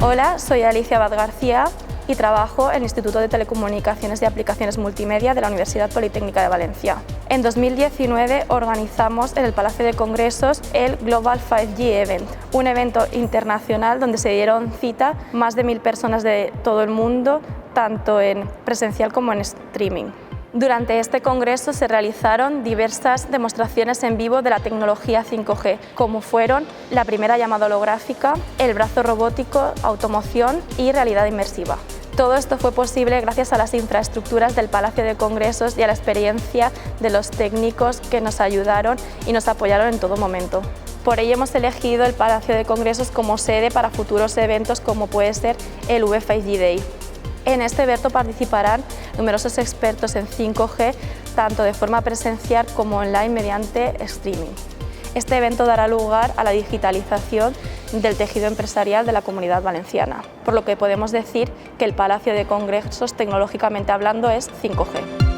Hola, soy Alicia Abad García y trabajo en el Instituto de Telecomunicaciones y Aplicaciones Multimedia de la Universidad Politécnica de Valencia. En 2019 organizamos en el Palacio de Congresos el Global 5G Event, un evento internacional donde se dieron cita más de 1000 personas de todo el mundo, tanto en presencial como en streaming. Durante este congreso se realizaron diversas demostraciones en vivo de la tecnología 5G, como fueron la primera llamada holográfica, el brazo robótico, automoción y realidad inmersiva. Todo esto fue posible gracias a las infraestructuras del Palacio de Congresos y a la experiencia de los técnicos que nos ayudaron y nos apoyaron en todo momento. Por ello hemos elegido el Palacio de Congresos como sede para futuros eventos como puede ser el V5G Day. En este evento participarán numerosos expertos en 5G, tanto de forma presencial como online mediante streaming. Este evento dará lugar a la digitalización del tejido empresarial de la Comunidad Valenciana, por lo que podemos decir que el Palacio de Congresos, tecnológicamente hablando, es 5G.